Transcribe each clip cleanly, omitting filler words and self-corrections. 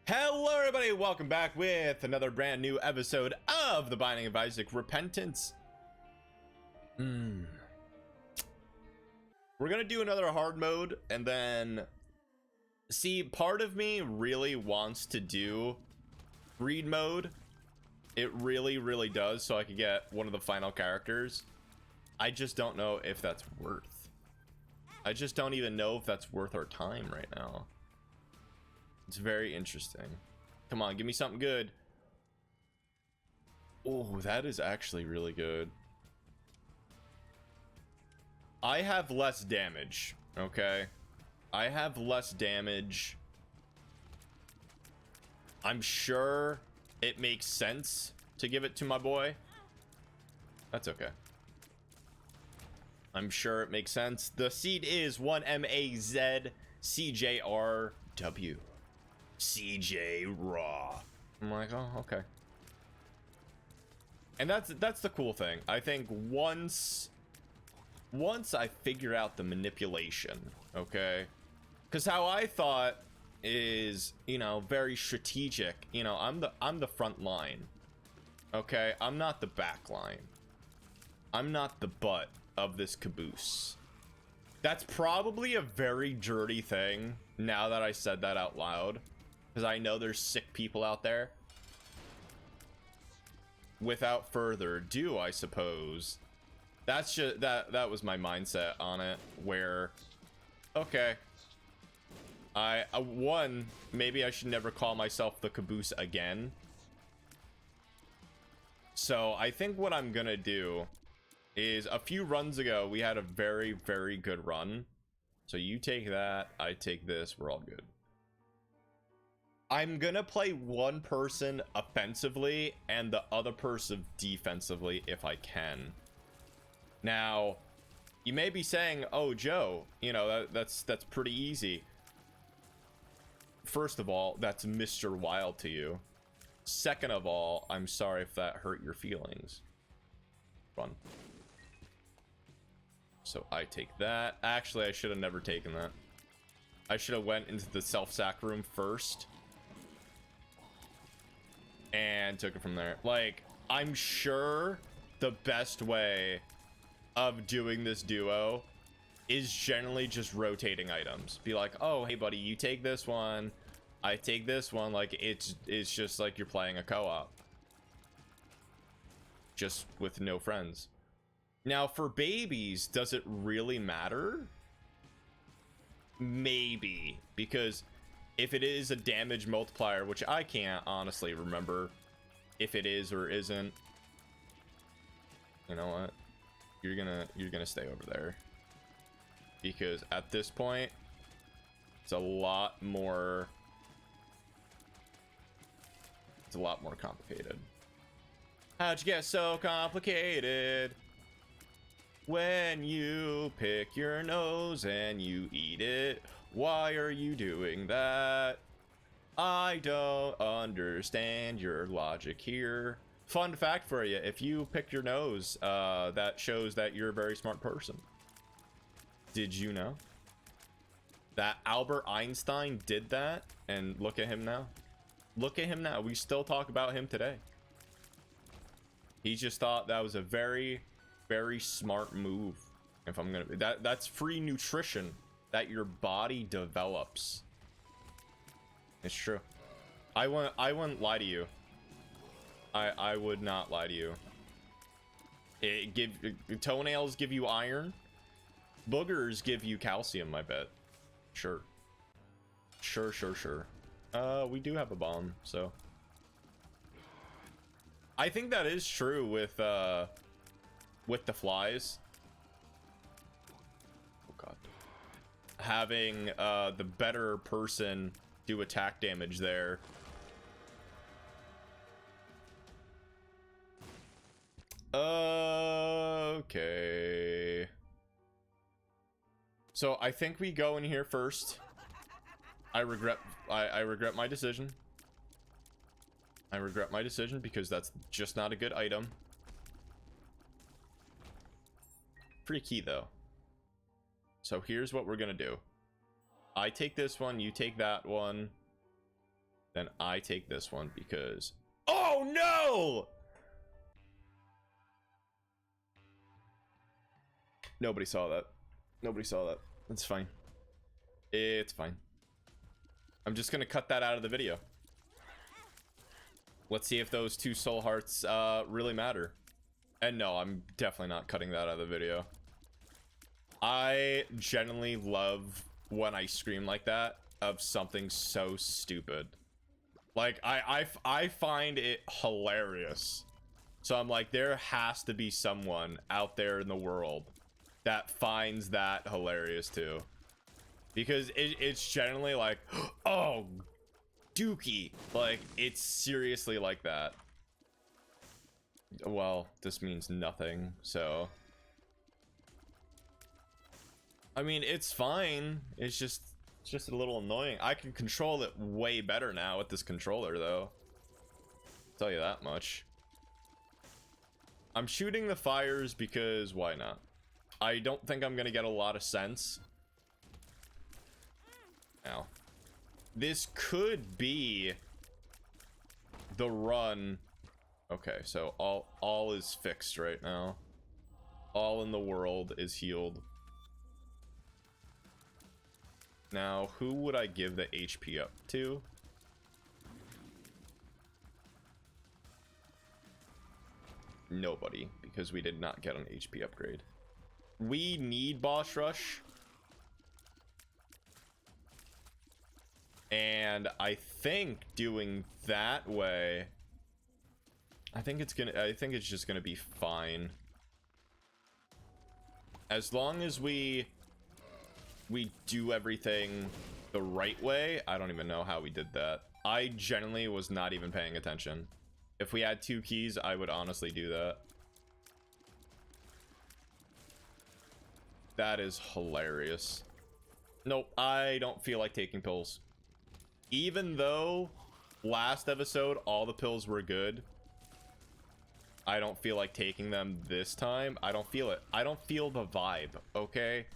Hello everybody, welcome back with another brand new episode of The Binding of Isaac Repentance. We're gonna do another hard mode, and then see, part of me really wants to do greed mode. It really does, so I could get one of the final characters. I just don't know if that's worth. I just don't even know if that's worth our time right now. It's very interesting. Come on, give me something good. Oh, that is actually really good. I have less damage, okay? I have less damage. I'm sure it makes sense to give it to my boy. That's okay. I'm sure it makes sense. The seed is 1MAZCJRW. CJ Raw. I'm like, oh, okay. And that's the cool thing. I think once I figure out the manipulation, okay? Because how I thought is, you know, very strategic. You know, I'm the front line. Okay? I'm not the back line. I'm not the butt of this caboose. That's probably a very dirty thing now that I said that out loud. Because I know there's sick people out there. Without further ado, I suppose. That's just that was my mindset on it. Where, okay, one, maybe I should never call myself the caboose again. So I think what I'm gonna do is, a few runs ago we had a very good run. So you take that, I take this, we're all good. I'm gonna play one person offensively and the other person defensively if I can. Now, you may be saying, oh, Joe, you know, that's pretty easy. First of all, that's Mr. Wilde to you. Second of all, I'm sorry if that hurt your feelings. Run. So I take that. Actually, I should have never taken that. I should have went into the self-sack room first and took it from there. Like, I'm sure the best way of doing this duo is generally just rotating items. Be like, oh, hey buddy, you take this one, I take this one. Like, it's just like you're playing a co-op, just with no friends. Now for babies, does it really matter? Maybe, because if it is a damage multiplier, which I can't honestly remember if it is or isn't, you know what? You're gonna stay over there, because at this point it's a lot more complicated. How'd you get so complicated? When you pick your nose and you eat it, why are you doing that? I don't understand your logic here. Fun fact for you, if you pick your nose, that shows that you're a very smart person. Did you know that Albert Einstein did that? And look at him now. Look at him now. We still talk about him today. He just thought that was a very smart move. If I'm gonna, that's free nutrition that your body develops. It's true. I wouldn't lie to you. I would not lie to you. Toenails give you iron. Boogers give you calcium, I bet. Sure. Sure. We do have a bomb, so I think that is true with the flies. Oh god. Having the better person do attack damage there. Okay. So I think we go in here first. I regret my decision. I regret my decision because that's just not a good item. Pretty key though. So here's what we're gonna do. I take this one, you take that one. then I take this one because... Oh, no! Nobody saw that. Nobody saw that. It's fine. It's fine. I'm just gonna cut that out of the video. Let's see if those 2 soul hearts really matter. And no, I'm definitely not cutting that out of the video. I genuinely love when I scream like that of something so stupid. Like, I find it hilarious. So I'm like, there has to be someone out there in the world that finds that hilarious too. Because it's generally like, oh, dookie. Like, it's seriously like that. Well, this means nothing, so... I mean, it's fine. It's just a little annoying. I can control it way better now with this controller, though. I'll tell you that much. I'm shooting the fires because why not? I don't think I'm gonna get a lot of sense. Now, this could be the run. Okay, so all is fixed right now. All in the world is healed. Now, who would I give the HP up to? Nobody, because we did not get an HP upgrade. We need boss rush. And I think doing that way, I think it's just gonna be fine. As long as we do everything the right way. I don't even know how we did that. I genuinely was not even paying attention. If we had 2 keys, I would honestly do that. That is hilarious. Nope, I don't feel like taking pills. Even though last episode all the pills were good, I don't feel like taking them this time. I don't feel it. I don't feel the vibe, okay?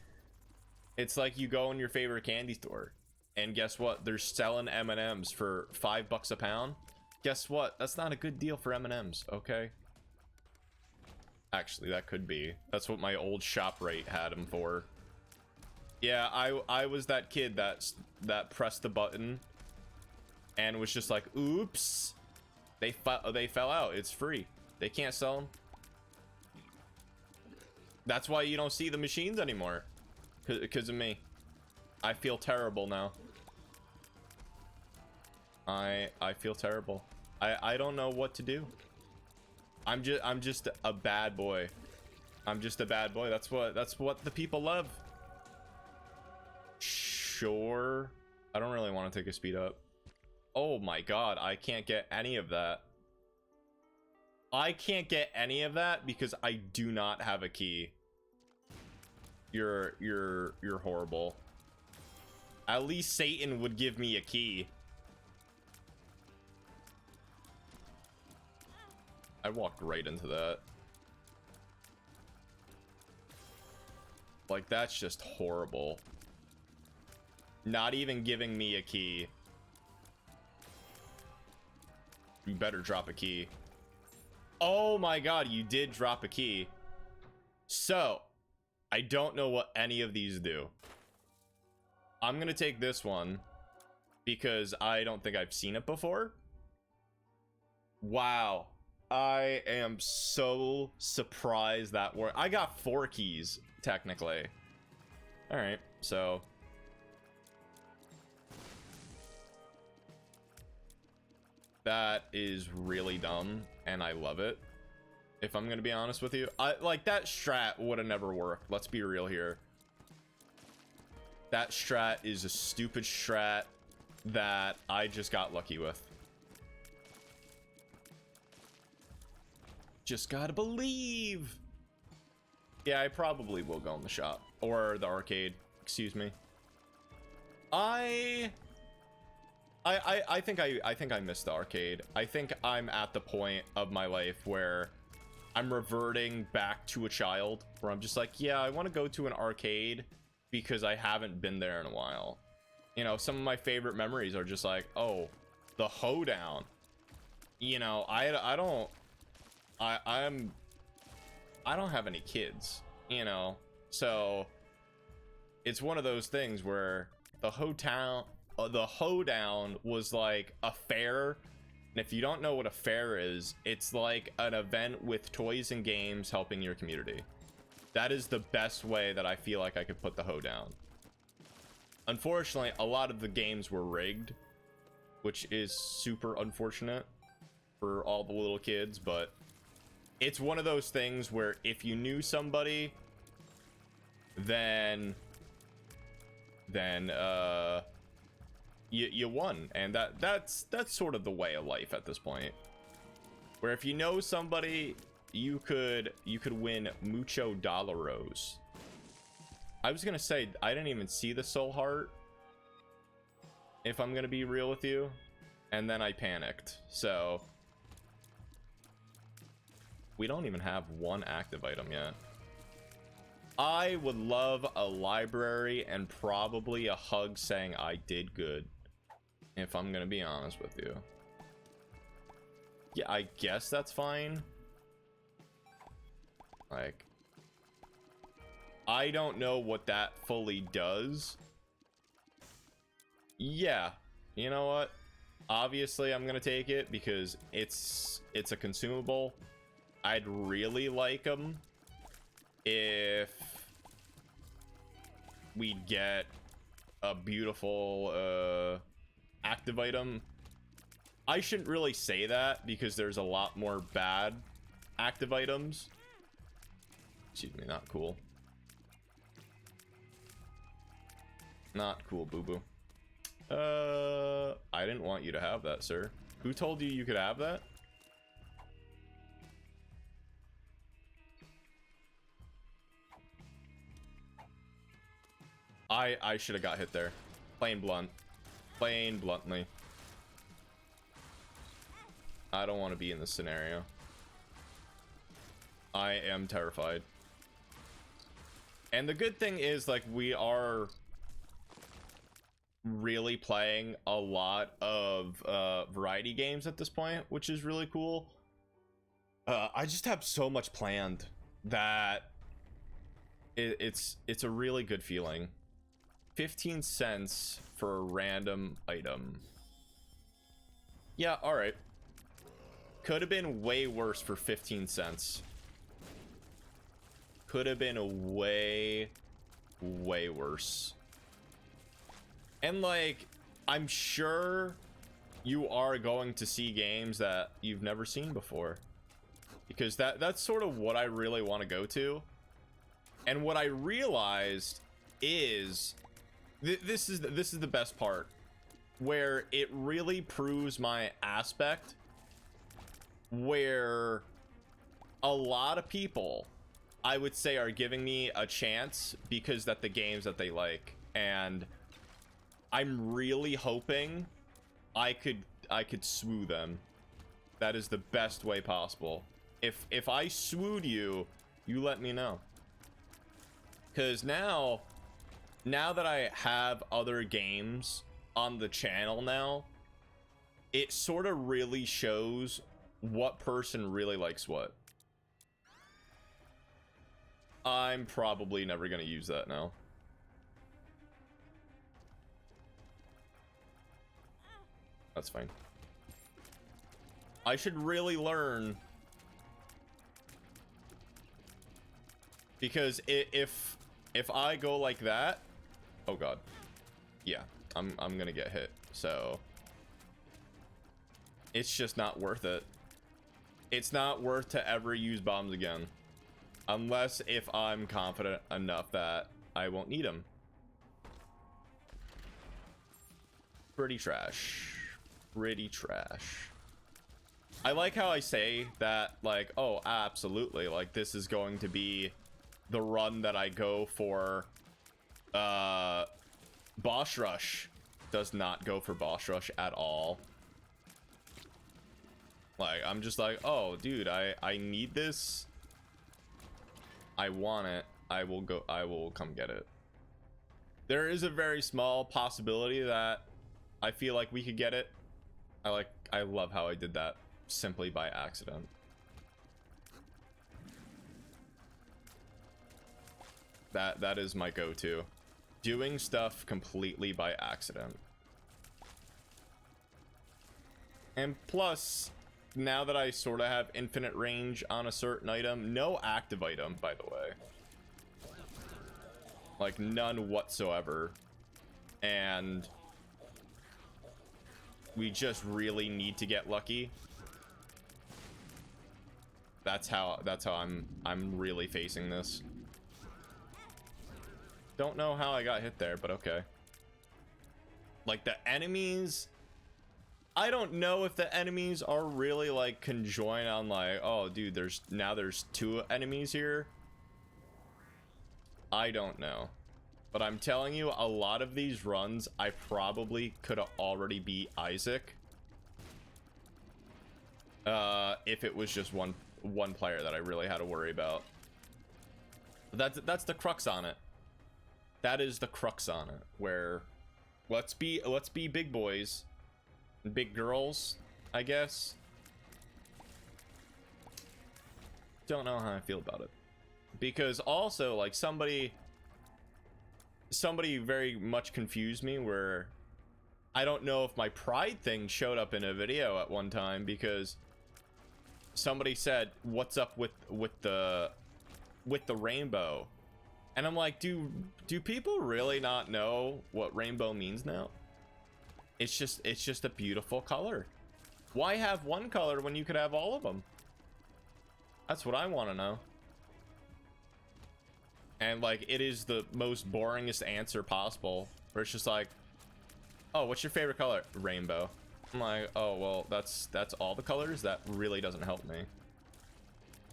It's like you go in your favorite candy store and guess what? They're selling M&Ms for $5 a pound. Guess what? That's not a good deal for M&Ms, okay? Actually, that could be. That's what my old shop rate had them for. Yeah, I was that kid that pressed the button and was just like, oops. They fell out. It's free. They can't sell them. That's why you don't see the machines anymore. Because of me. I feel terrible now. I feel terrible. I don't know what to do. I'm just a bad boy. I'm just a bad boy. That's what the people love. Sure. I don't really want to take a speed up. Oh my god, I can't get any of that. I can't get any of that because I do not have a key. You're horrible. At least Satan would give me a key. I walked right into that. Like, that's just horrible. Not even giving me a key. You better drop a key. Oh my god, you did drop a key. So, I don't know what any of these do. I'm gonna take this one because I don't think I've seen it before. Wow. I am so surprised that worked. I got 4 keys, technically. Alright, so... that is really dumb, and I love it. If I'm gonna be honest with you. Like, that strat would have never worked. Let's be real here. That strat is a stupid strat that I just got lucky with. Just gotta believe. Yeah, I probably will go in the shop or the arcade. Excuse me. I think I missed the arcade. I think I'm at the point of my life where I'm reverting back to a child, where I'm just like, yeah, I want to go to an arcade because I haven't been there in a while. You know, some of my favorite memories are just like, oh, the hoedown. You know, I don't have any kids, you know, so it's one of those things where the hoedown was like a fair. And if you don't know what a fair is, it's like an event with toys and games helping your community. That is the best way that I feel like I could put the hoedown. Unfortunately, a lot of the games were rigged, which is super unfortunate for all the little kids, but it's one of those things where if you knew somebody, then you won. And that's sort of the way of life at this point, where if you know somebody, you could win mucho dollaros. I was gonna say I didn't even see the soul heart, if I'm gonna be real with you, and then I panicked. So we don't even have one active item yet. I would love a library and probably a hug saying I did good, if I'm gonna be honest with you. Yeah, I guess that's fine. Like, I don't know what that fully does. Yeah, you know what? Obviously, I'm gonna take it because it's a consumable. I'd really like them if we'd get a beautiful active item. I shouldn't really say that because there's a lot more bad active items. Excuse me, not cool. Not cool, boo-boo. I didn't want you to have that, sir. Who told you you could have that? I should have got hit there. Plain bluntly. I don't want to be in this scenario. I am terrified. And the good thing is, like, we are really playing a lot of variety games at this point, which is really cool. I just have so much planned that it's a really good feeling. 15 cents for a random item. Yeah, all right. Could have been way worse for 15 cents. Could have been way worse. And like, I'm sure you are going to see games that you've never seen before, because that's sort of what I really want to go to. And what I realized is this is the best part, where it really proves my aspect, where a lot of people, I would say, are giving me a chance because that the games that they like, and I'm really hoping I could swoo them. That is the best way possible. If I swooed you, you let me know. Because now that I have other games on the channel now, it sort of really shows what person really likes what. I'm probably never going to use that now. That's fine. I should really learn, because if I go like that, oh god, yeah, I'm gonna get hit. So it's just not worth it. It's not worth to ever use bombs again, unless if I'm confident enough that I won't need them. Pretty trash. Pretty trash. I like how I say that, like, oh, absolutely, like, this is going to be the run that I go for. Boss rush does not go for boss rush at all. Like, I'm just like, oh, dude, I need this. I want it. I will come get it. There is a very small possibility that I feel like we could get it. I love how I did that simply by accident. That is my go-to. Doing stuff completely by accident. And plus, now that I sort of have infinite range on a certain item, no active item, by the way. Like, none whatsoever. And we just really need to get lucky. That's how I'm really facing this. Don't know how I got hit there, but okay. Like, the enemies, I don't know if the enemies are really like conjoined on like, oh dude, there's 2 enemies here. I don't know. But I'm telling you, a lot of these runs, I probably could have already beat Isaac. If it was just one player that I really had to worry about. That's the crux on it. That is the crux on it, where let's be big boys, big girls, I guess. Don't know how I feel about it, because also like somebody very much confused me, where I don't know if my pride thing showed up in a video at one time, because somebody said, "What's up with the rainbow?" And I'm like, do people really not know what rainbow means now? It's just a beautiful color. Why have one color when you could have all of them? That's what I want to know. And like, it is the most boringest answer possible, where it's just like, oh, what's your favorite color? Rainbow. I'm like, oh, well, that's all the colors? That really doesn't help me.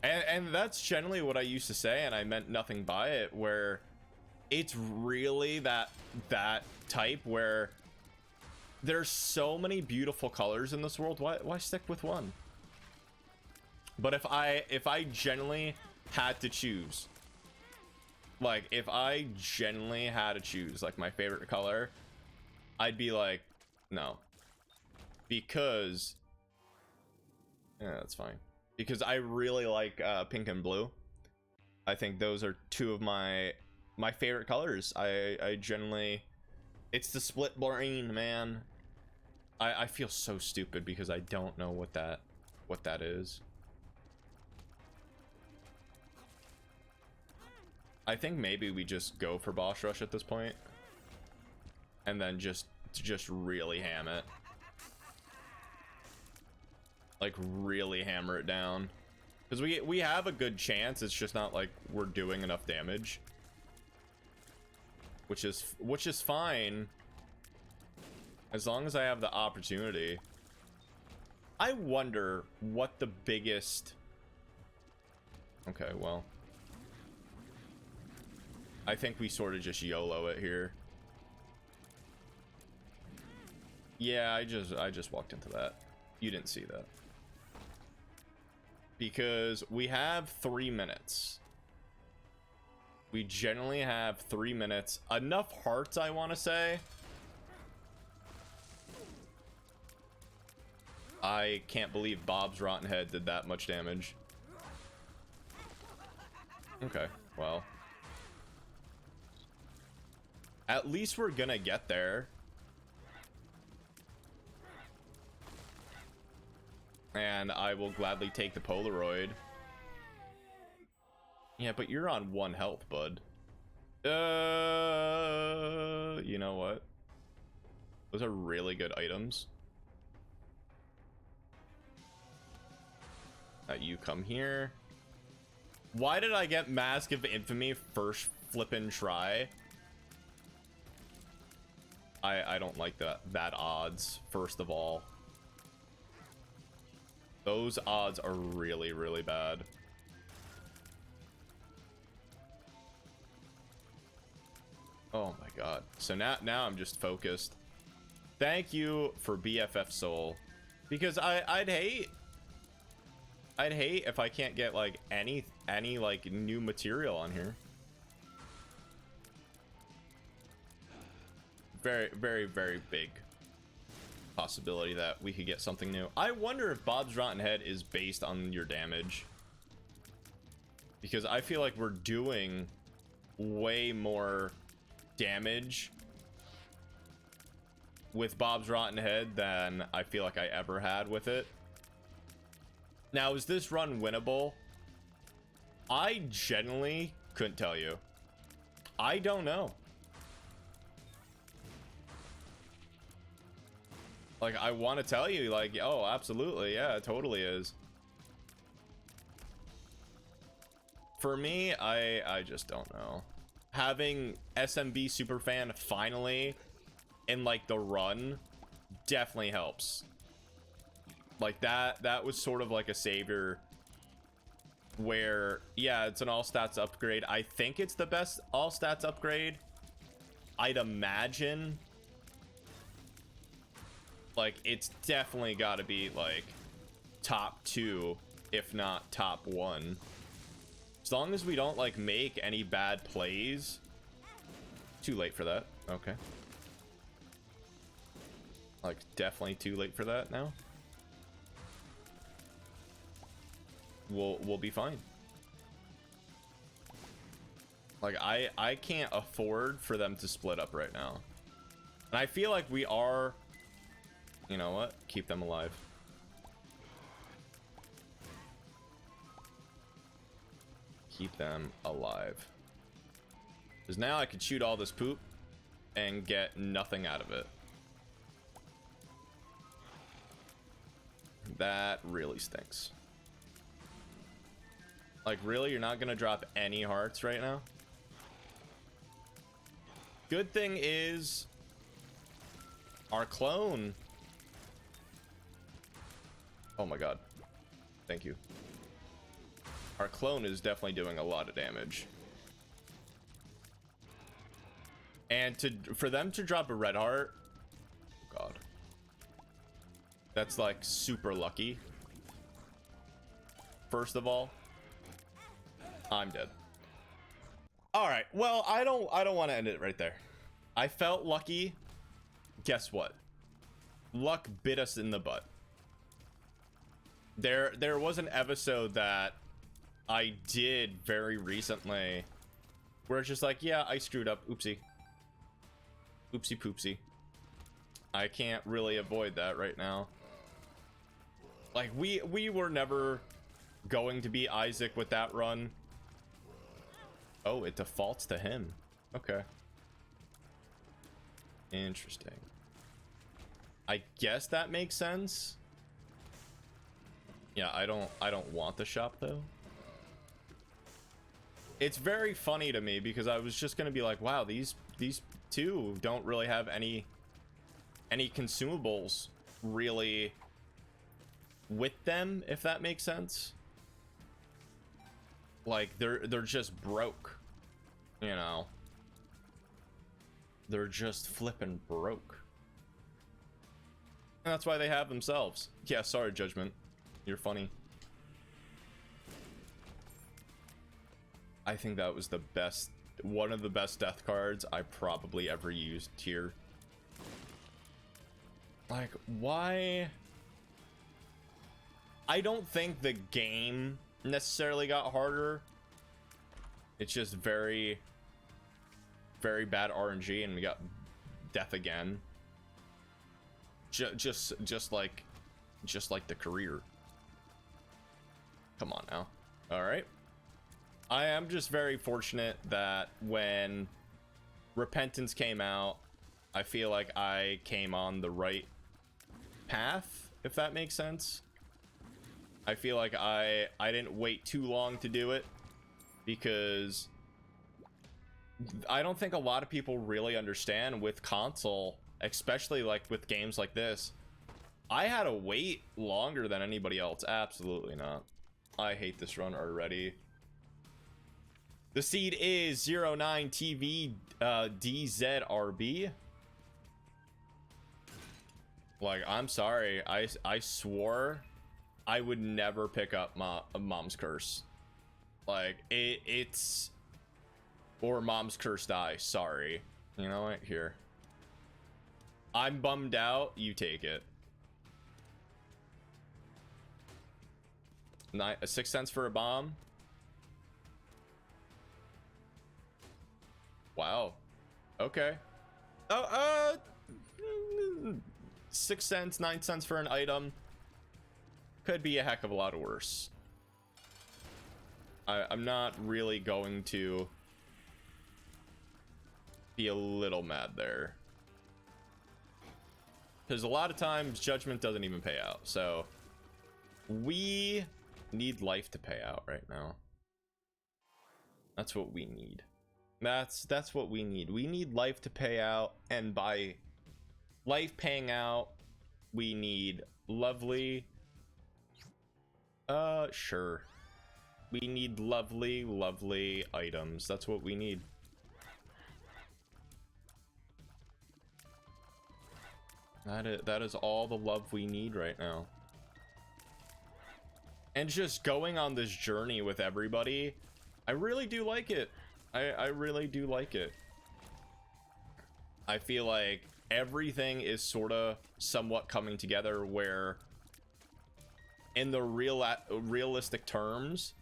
And that's generally what I used to say, and I meant nothing by it, where it's really that type where there's so many beautiful colors in this world. Why stick with one? But if I genuinely had to choose, like if I genuinely had to choose like my favorite color, I'd be like, no, because yeah, that's fine. Because I really like pink and blue. I think those are 2 of my favorite colors. I generally, it's the split brain, man. I feel so stupid because I don't know what that is. I think maybe we just go for boss rush at this point, and then just really ham it. Like really hammer it down, because we have a good chance. It's just not like we're doing enough damage, which is fine as long as I have the opportunity. I wonder what the biggest, okay, well, I think we sort of just YOLO it here. Yeah, I just walked into that. You didn't see that. Because we have 3 minutes. We generally have 3 minutes. Enough hearts, I want to say. I can't believe Bob's Rotten Head did that much damage. Okay, well. At least we're gonna get there. And I will gladly take the Polaroid. Yeah, but you're on 1 health, bud. You know what? Those are really good items. You come here. Why did I get Mask of Infamy first flippin' try? I don't like that odds, first of all. Those odds are really, really bad. Oh my god. So now I'm just focused. Thank you for BFF Soul. Because I'd hate if I can't get like any like new material on here. Very, very, very big. possibility that we could get something new. I wonder if Bob's Rotten Head is based on your damage, because I feel like we're doing way more damage with Bob's Rotten Head than I feel like I ever had with it. Now, is this run winnable? I genuinely couldn't tell you. I don't know. Like, I want to tell you, like, oh, absolutely, yeah, it totally is. For me, I just don't know. Having SMB Superfan finally in, like, the run definitely helps. Like, that was sort of like a savior where, yeah, it's an all stats upgrade. I think it's the best all stats upgrade. I'd imagine. Like, it's definitely got to be, like, top 2, if not top 1. As long as we don't, like, make any bad plays. Too late for that. Okay. Like, definitely too late for that now. We'll be fine. Like, I can't afford for them to split up right now. And I feel like we are... You know what? Keep them alive. Keep them alive. Because now I could shoot all this poop and get nothing out of it. That really stinks. Like, really? You're not gonna drop any hearts right now? Good thing is our clone... Oh my god. Thank you. Our clone is definitely doing a lot of damage. And for them to drop a red heart... Oh god. That's like super lucky. First of all, I'm dead. All right. Well, I don't want to end it right there. I felt lucky. Guess what? Luck bit us in the butt. There was an episode that I did very recently where it's just like, yeah, I screwed up. Oopsie. Oopsie poopsie. I can't really avoid that right now. Like, we were never going to be Isaac with that run. Oh, it defaults to him. Okay. Interesting. I guess that makes sense. Yeah, I don't want the shop though. It's very funny to me because I was just gonna be like, wow, these two don't really have any consumables really with them, if that makes sense. Like, they're just broke, you know. They're just flipping broke. And that's why they have themselves. Yeah, sorry, Judgment. You're funny. I think that was the best, one of the best death cards I probably ever used here. Like, why? I don't think the game necessarily got harder. It's just very, very bad RNG, and we got death again. Just like the career. Come on now. All right. I am just very fortunate that when Repentance came out, I feel like I came on the right path, if that makes sense. I feel like I didn't wait too long to do it, because I don't think a lot of people really understand with console, especially like with games like this. I had to wait longer than anybody else. Absolutely not. I hate this run already. The seed is 09TV DZRB. Like, I'm sorry. I swore I would never pick up Mom's Curse. Like, it's... Or Mom's Curse Die. Sorry. You know what? Here. I'm bummed out. You take it. 6 cents for a bomb. Wow. Okay. Oh, 6 cents, 9 cents for an item. Could be a heck of a lot worse. I'm not really going to be a little mad there. Because a lot of times judgment doesn't even pay out. So we need life to pay out right now. That's what we need. That's what we need. We need life to pay out, and by life paying out, we need lovely. Sure. We need lovely items. That's what we need. That is all the love we need right now. And just going on this journey with everybody, I really do like it. I really do like it. I feel like everything is sort of somewhat coming together, where in the realistic terms,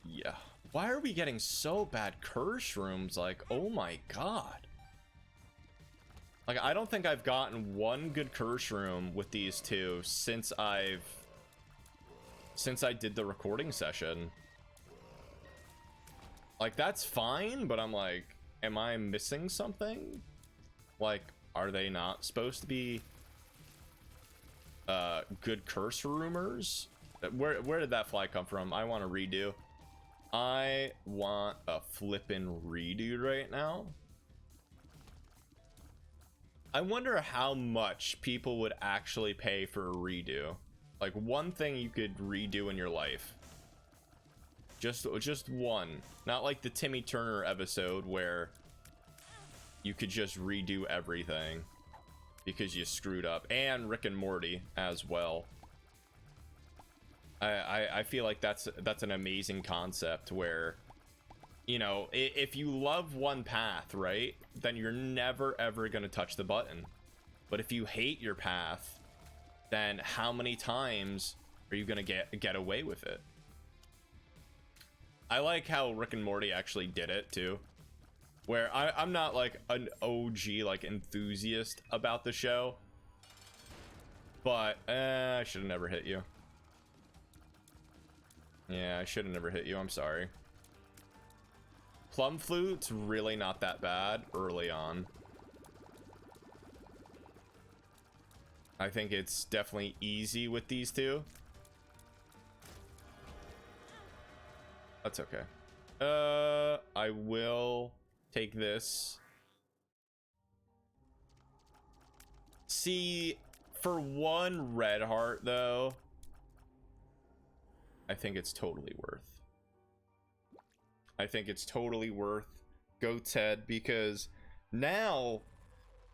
yeah. Why are we getting so bad curse rooms? Like, oh my god. Like, I don't think I've gotten one good curse room with these two since I did the recording session. Like, that's fine, but I'm like, am I missing something? Like, are they not supposed to be good curse rumors? Where did that fly come from? I want a redo. I want a flippin' redo right now. I wonder how much people would actually pay for a redo. Like, one thing you could redo in your life. Just one. Not like the Timmy Turner episode where you could just redo everything because you screwed up. And Rick and Morty as well. I feel like that's an amazing concept where, you know, if you love one path, right, then you're never ever gonna touch the button. But if you hate your path, then how many times are you gonna get away with it? I like how Rick and Morty actually did it too, where I'm not like an OG like enthusiast about the show, but I should have never hit you. Yeah, I should have never hit you. I'm sorry. Plum Flute's really not that bad early on. I think it's definitely easy with these two. That's okay. I will take this. See, for one red heart though, I think it's totally worth. I think it's totally worth Goat's Head, because now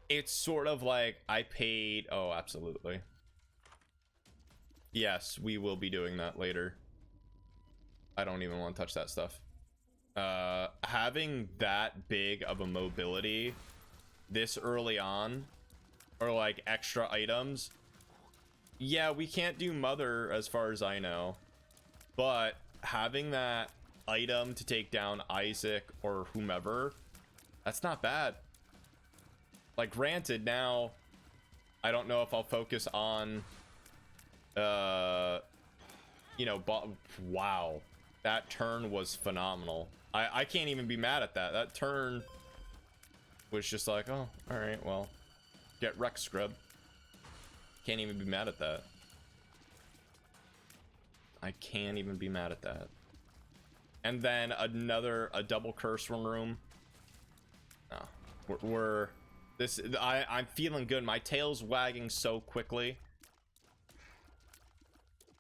it's sort of like I paid. Oh, absolutely. Yes, we will be doing that later. I don't even want to touch that stuff. Having that big of a mobility this early on, or like extra items. Yeah, we can't do Mother as far as I know, but having that item to take down Isaac or whomever, that's not bad. Like, granted, now I don't know if I'll focus on you know, wow, that turn was phenomenal. I can't even be mad at that. That turn was just like, oh, all right, well, get wrecked, scrub. Can't even be mad at that. I can't even be mad at that. And then a double curse room. No, I'm feeling good. My tail's wagging so quickly.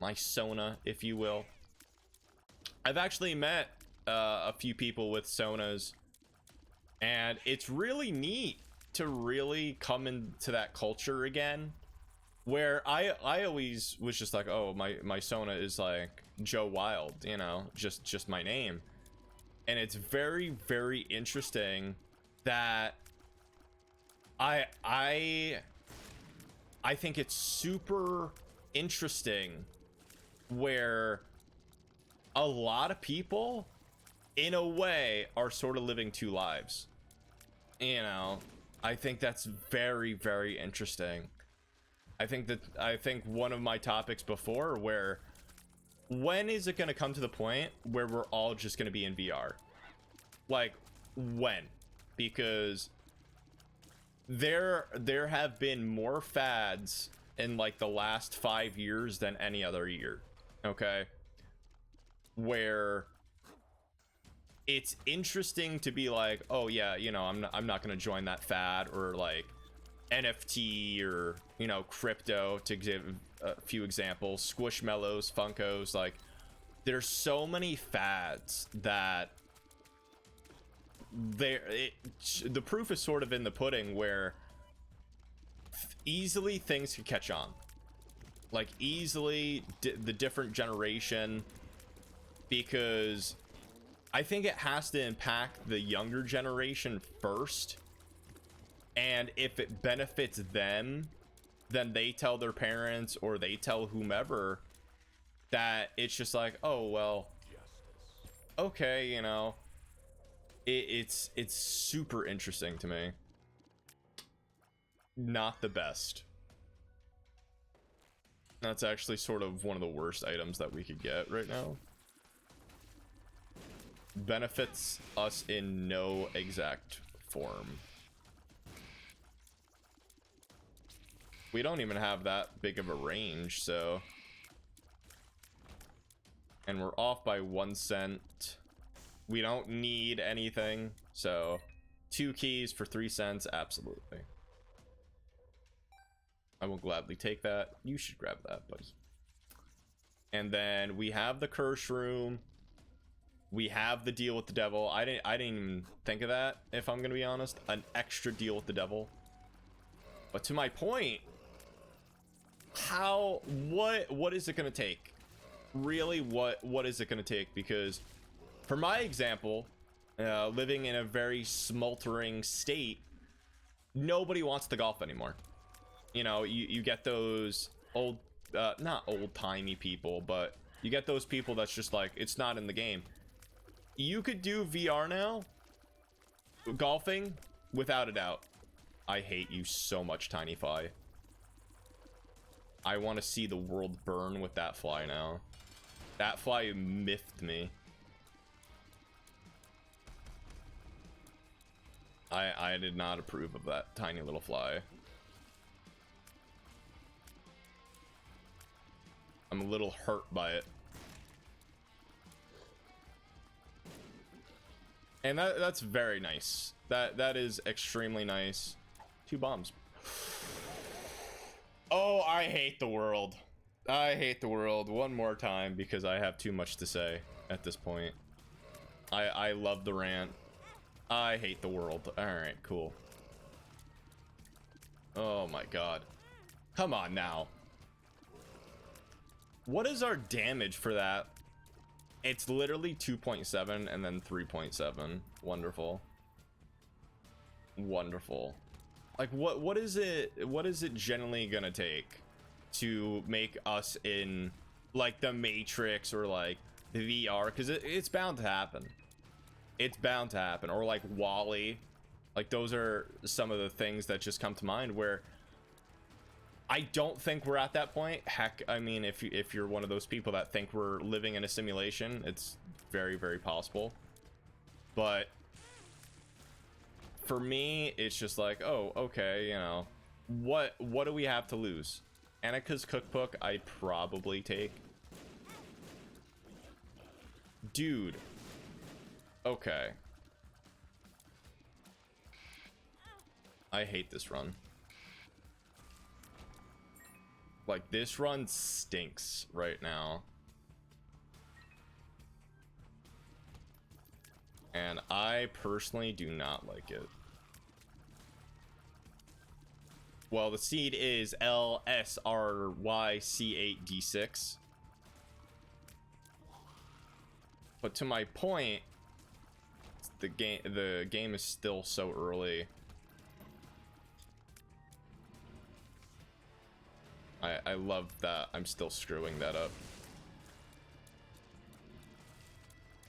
My Sona, if you will. I've actually met a few people with Sonas, and it's really neat to really come into that culture again, where I always was just like, oh, my Sona is like Joe Wilde, you know, just my name. And it's very, very interesting that I think it's super interesting where a lot of people in a way are sort of living two lives. You know, I think that's very, very interesting. I think one of my topics before, where when is it going to come to the point where we're all just going to be in VR? Like, when? Because there have been more fads in like the last 5 years than any other year. Okay, where it's interesting to be like, oh yeah, you know, I'm not going to join that fad, or like NFT, or, you know, crypto, to give a few examples, Squishmallows, Funkos. Like, there's so many fads that the proof is sort of in the pudding, where easily things could catch on. Like, easily the different generation, because I think it has to impact the younger generation first, and if it benefits them, then they tell their parents, or they tell whomever, that it's just like, oh well, okay, you know. It's super interesting to me. Not the best. That's actually sort of one of the worst items that we could get right now. Benefits us in no exact form. We don't even have that big of a range, so. And we're off by 1 cent. We don't need anything, so 2 keys for 3 cents, absolutely. I will gladly take that. You should grab that, buddy. And then we have the curse room. We have the deal with the devil. I didn't even think of that, if I'm gonna be honest. An extra deal with the devil. But to my point, what is it gonna take? Really, what is it gonna take? Because for my example, living in a very smoldering state, nobody wants to golf anymore. You know, you get those old, not old-timey people, but you get those people that's just like, it's not in the game. You could do VR now, golfing, without a doubt. I hate you so much, Tiny Fly. I want to see the world burn with that fly now. That fly miffed me. I did not approve of that tiny little fly. I'm a little hurt by it. And that's very nice. That is extremely nice. 2 bombs. Oh, I hate the world. I hate the world one more time because I have too much to say at this point. I love the rant. I hate the world. Alright, cool. Oh my god. Come on now. What is our damage for that? It's literally 2.7 and then 3.7. Wonderful. Wonderful. Like, what is it generally gonna take to make us in like the Matrix or like the VR? Because it's bound to happen. It's bound to happen. Or like Wally. Like, those are some of the things that just come to mind, where I don't think we're at that point. Heck, I mean, if you're one of those people that think we're living in a simulation, it's very, very possible. But for me, it's just like, oh, okay, you know, what do we have to lose? Annika's cookbook, I'd probably take. Dude. Okay. I hate this run. Like, this run stinks right now. And I personally do not like it. Well, the seed is LSRYC8D6. But to my point, the game is still so early. I love that I'm still screwing that up.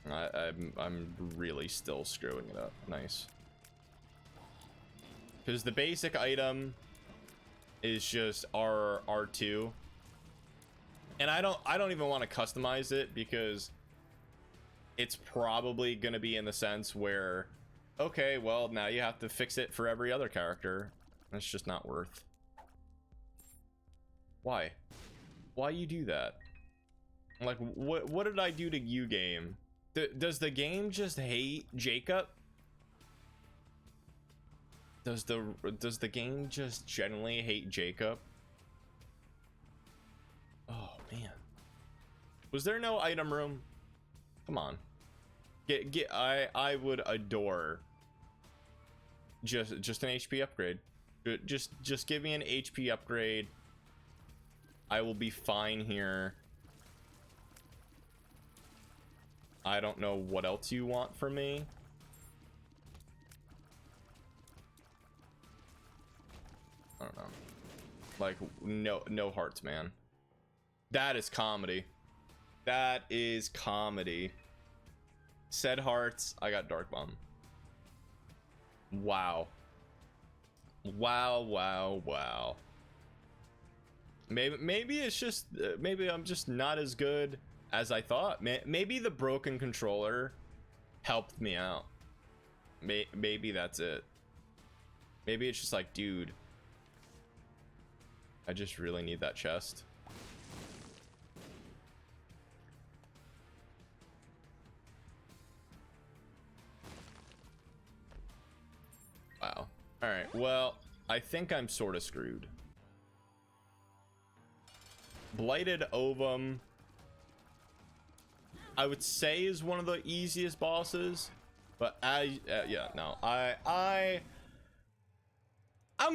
I'm really still screwing it up. Nice. Because the basic item is just R2. And I don't even want to customize it because it's probably going to be in the sense where, okay, well, now you have to fix it for every other character. That's just not worth. Why? Why you do that? Like, what did I do to you, game? Does the game just hate Jacob? Does the game just generally hate Jacob? Oh man. Was there no item room? Come on. I would adore just an HP upgrade. Just give me an HP upgrade. I will be fine here. I don't know what else you want from me. I don't know. Like, no hearts, man. That is comedy. That is comedy. Said hearts, I got Dark Bomb. Wow. Wow. Maybe it's just maybe I'm just not as good as I thought. Maybe the broken controller helped me out. Maybe that's it. Maybe it's just like, dude, I just really need that chest. Wow. All right. Well, I think I'm sort of screwed. Blighted Ovum, I would say, is one of the easiest bosses, but yeah, no, I'm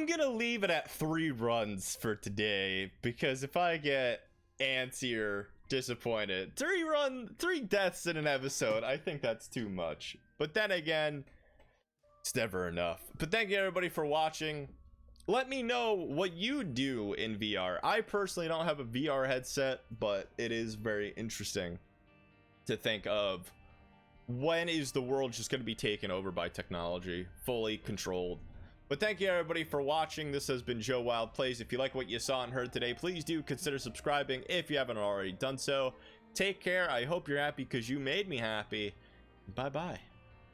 gonna leave it at 3 runs for today, because if I get antsy or disappointed, 3 deaths in an episode, I think that's too much. But then again, it's never enough. But thank you everybody for watching. Let me know what you do in VR. I personally don't have a VR headset, but it is very interesting to think of, when is the world just going to be taken over by technology, fully controlled. But thank you everybody for watching. This has been Joe Wilde Plays. If you like what you saw and heard today, please do consider subscribing if you haven't already done so. Take care. I hope you're happy because you made me happy. Bye bye.